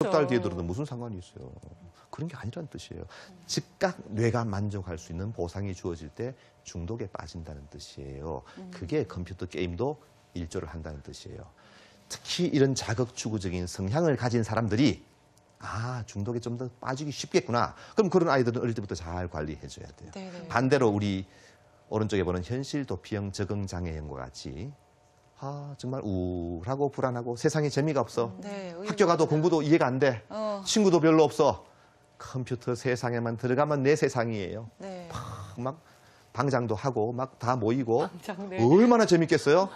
석 달 뒤에 들어도 무슨 상관이 있어요. 그런 게 아니라는 뜻이에요. 즉각 뇌가 만족할 수 있는 보상이 주어질 때 중독에 빠진다는 뜻이에요. 그게 컴퓨터 게임도 일조를 한다는 뜻이에요. 특히 이런 자극추구적인 성향을 가진 사람들이 중독에 좀 더 빠지기 쉽겠구나. 그럼 그런 아이들은 어릴 때부터 잘 관리해줘야 돼요. 네네. 반대로 우리 오른쪽에 보는 현실 도피형 적응장애형과 같이 정말 우울하고 불안하고 세상에 재미가 없어. 네, 학교 가도 공부도 이해가 안 돼. 친구도 별로 없어. 컴퓨터 세상에만 들어가면 내 세상이에요. 네. 막 방장도 하고 막 다 모이고 방장, 네. 얼마나 재밌겠어요?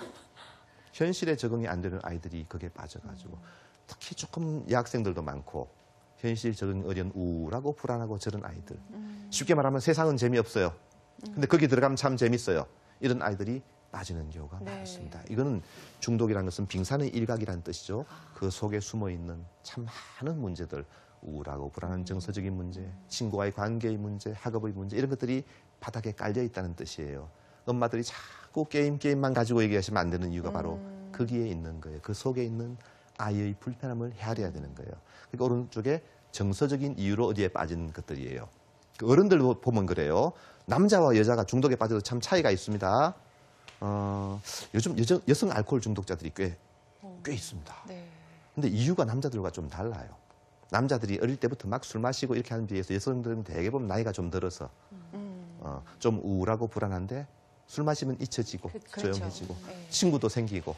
현실에 적응이 안 되는 아이들이 거기에 빠져가지고 특히 조금 여학생들도 많고 현실 적응이 어려운 우울하고 불안하고 저런 아이들. 쉽게 말하면 세상은 재미없어요. 근데 거기 들어가면 참 재밌어요. 이런 아이들이 빠지는 경우가 네. 많습니다. 이거는 중독이라는 것은 빙산의 일각이라는 뜻이죠. 그 속에 숨어 있는 참 많은 문제들, 우울하고 불안한 정서적인 문제, 친구와의 관계의 문제, 학업의 문제 이런 것들이 바닥에 깔려 있다는 뜻이에요. 엄마들이 자꾸 게임만 가지고 얘기하시면 안 되는 이유가 바로 거기에 있는 거예요. 그 속에 있는 아이의 불편함을 헤아려야 되는 거예요. 그러니까 오른쪽에 정서적인 이유로 어디에 빠진 것들이에요. 그 어른들도 보면 그래요. 남자와 여자가 중독에 빠져도 참 차이가 있습니다. 요즘 여성 알코올 중독자들이 꽤 있습니다. 네. 근데 이유가 남자들과 좀 달라요. 남자들이 어릴 때부터 막 술 마시고 이렇게 하는 비해서 여성들은 대개 보면 나이가 좀 들어서 좀 우울하고 불안한데 술 마시면 잊혀지고 그렇죠. 조용해지고 네. 친구도 생기고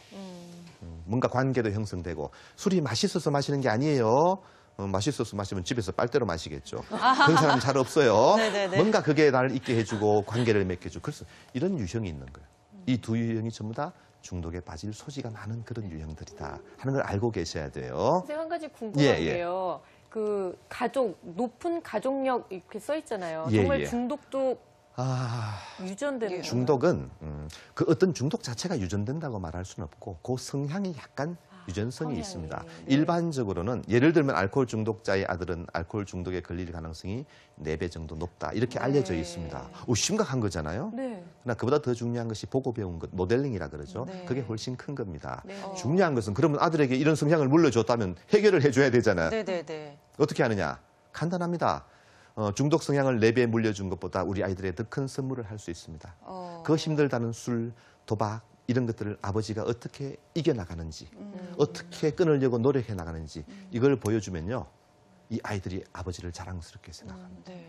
뭔가 관계도 형성되고 술이 맛있어서 마시는 게 아니에요. 맛있어서 마시면 집에서 빨대로 마시겠죠. 그런 사람 잘 없어요. 네네네. 뭔가 그게 나를 있게 해주고 관계를 맺혀주고 그래서 이런 유형이 있는 거예요. 이 두 유형이 전부 다 중독에 빠질 소지가 많은 그런 유형들이다 하는 걸 알고 계셔야 돼요. 선생님 한 가지 궁금한 예. 게요. 그 높은 가족력 이렇게 써 있잖아요. 예, 정말 예. 중독도 유전되는 중독은 그 어떤 중독 자체가 유전된다고 말할 수는 없고 그 성향이 약간 유전성이 성향이, 있습니다. 네. 일반적으로는 예를 들면 알코올 중독자의 아들은 알코올 중독에 걸릴 가능성이 4배 정도 높다 이렇게 알려져 있습니다. 심각한 거잖아요. 네. 그러나 그보다 더 중요한 것이 보고 배운 것, 모델링이라 그러죠. 네. 그게 훨씬 큰 겁니다. 네. 중요한 것은 그러면 아들에게 이런 성향을 물려줬다면 해결을 해줘야 되잖아요. 네네네. 어떻게 하느냐? 간단합니다. 중독 성향을 4배 물려준 것보다 우리 아이들의 더 큰 선물을 할 수 있습니다. 그 힘들다는 술, 도박 이런 것들을 아버지가 어떻게 이겨나가는지 어떻게 끊으려고 노력해 나가는지 이걸 보여주면요. 이 아이들이 아버지를 자랑스럽게 생각합니다. 네.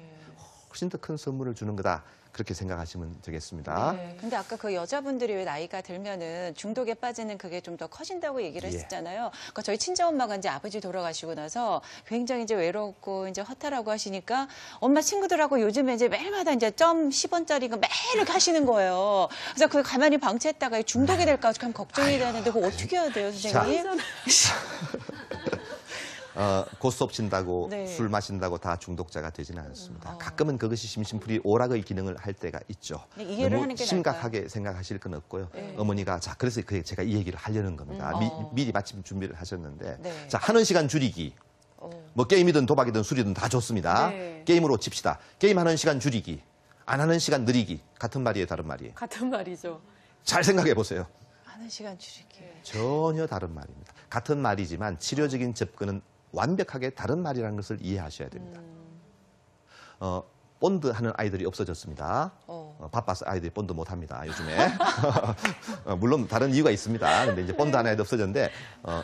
훨씬 더 큰 선물을 주는 거다. 그렇게 생각하시면 되겠습니다. 네. 근데 아까 그 여자분들이 왜 나이가 들면은 중독에 빠지는 그게 좀 더 커진다고 얘기를 예. 했었잖아요. 그러니까 저희 친정엄마가 이제 아버지 돌아가시고 나서 굉장히 이제 외롭고 이제 허탈하고 하시니까 엄마 친구들하고 요즘에 이제 매일마다 이제 점 10원짜리 거 매일 이렇게 하시는 거예요. 그래서 그걸 가만히 방치했다가 중독이 될까 참 걱정이 되는데 그거 어떻게 해야 돼요, 선생님? 고스톱 친다고 네. 술 마신다고 다 중독자가 되지는 않습니다. 가끔은 그것이 심심풀이 오락의 기능을 할 때가 있죠. 네, 이해를 너무 하는 게 심각하게 생각하실 건 없고요. 어머니가 그래서 제가 이 얘기를 하려는 겁니다. 미리 마침 준비를 하셨는데 네. 자, 하는 시간 줄이기. 뭐 게임이든 도박이든 술이든 다 좋습니다. 네. 게임으로 칩시다. 게임하는 시간 줄이기. 안 하는 시간 늘리기. 같은 말이에요, 다른 말이에요. 같은 말이죠. 잘 생각해 보세요. 하는 시간 줄이기. 전혀 다른 말입니다. 같은 말이지만 치료적인 접근은 완벽하게 다른 말이라는 것을 이해하셔야 됩니다. 본드 하는 아이들이 없어졌습니다. 바빠서 아이들이 본드 못합니다, 요즘에. 물론 다른 이유가 있습니다. 근데 이제 본드 하는 아이도 없어졌는데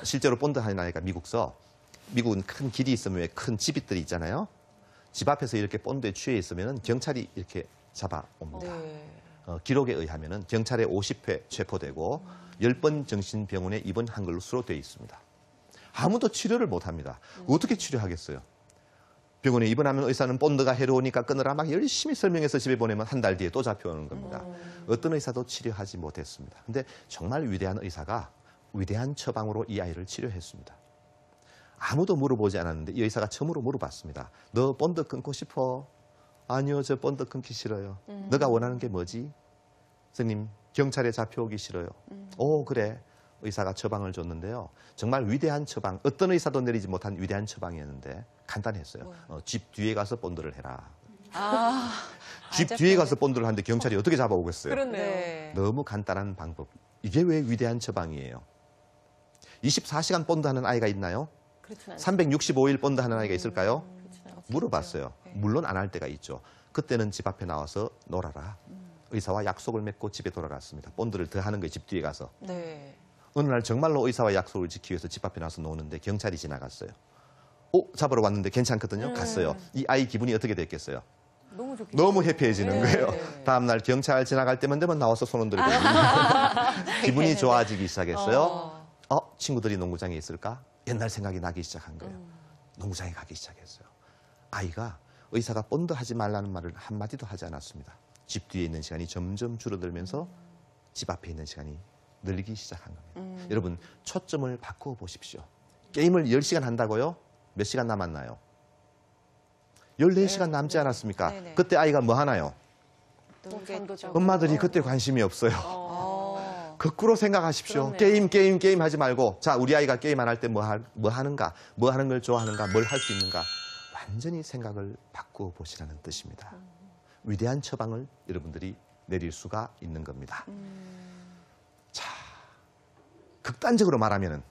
실제로 본드 하는 아이가 미국은 큰 길이 있으면 왜 큰 집잇들이 있잖아요. 집 앞에서 이렇게 본드에 취해 있으면 경찰이 이렇게 잡아옵니다. 네. 기록에 의하면 경찰에 50회 체포되고 10번 정신병원에 입원한 걸로 수록되어 있습니다. 아무도 치료를 못합니다. 어떻게 치료하겠어요? 병원에 입원하면 의사는 본드가 해로우니까 끊으라 막 열심히 설명해서 집에 보내면 한 달 뒤에 또 잡혀오는 겁니다. 어떤 의사도 치료하지 못했습니다. 근데 정말 위대한 의사가 위대한 처방으로 이 아이를 치료했습니다. 아무도 물어보지 않았는데 이 의사가 처음으로 물어봤습니다. 너 본드 끊고 싶어? 아니요, 저 본드 끊기 싫어요. 너가 원하는 게 뭐지? 선생님, 경찰에 잡혀오기 싫어요. 오, 그래. 의사가 처방을 줬는데요. 정말 위대한 처방, 어떤 의사도 내리지 못한 위대한 처방이었는데 간단했어요. 집 뒤에 가서 본드를 해라. 집 뒤에 가서 본드를 하는데 경찰이 어떻게 잡아오겠어요? 그렇네요. 네. 너무 간단한 방법. 이게 왜 위대한 처방이에요? 24시간 본드하는 아이가 있나요? 그렇진 않죠. 365일 본드 하는 아이가 있을까요? 그렇진 않죠. 물어봤어요. 네. 물론 안 할 때가 있죠. 그때는 집 앞에 나와서 놀아라. 의사와 약속을 맺고 집에 돌아갔습니다. 본드를 더 하는 거예요. 집 뒤에 가서. 네. 어느 날 정말로 의사와 약속을 지키기 위해서 집 앞에 나와서 노는데 경찰이 지나갔어요. 잡으러 왔는데 괜찮거든요. 갔어요. 이 아이 기분이 어떻게 됐겠어요? 너무 좋겠죠. 너무 해피해지는 네. 거예요. 네. 다음 날 경찰 지나갈 때만 되면 나와서 손 흔들고 기분이 좋아지기 시작했어요. 친구들이 농구장에 있을까? 옛날 생각이 나기 시작한 거예요. 농구장에 가기 시작했어요. 아이가 의사가 본드 하지 말라는 말을 한마디도 하지 않았습니다. 집 뒤에 있는 시간이 점점 줄어들면서 집 앞에 있는 시간이 늘기 시작한 겁니다. 여러분, 초점을 바꾸어 보십시오. 게임을 10시간 한다고요? 몇 시간 남았나요? 14시간 남지 않았습니까? 네네. 그때 아이가 뭐 하나요? 잠도 자고. 엄마들이 그때 관심이 없어요. 거꾸로 생각하십시오. 그러네요. 게임 하지 말고, 자, 우리 아이가 게임 안 할 때 뭐 하는가, 뭐 하는 걸 좋아하는가, 뭘 할 수 있는가, 완전히 생각을 바꾸어 보시라는 뜻입니다. 위대한 처방을 여러분들이 내릴 수가 있는 겁니다. 자, 극단적으로 말하면은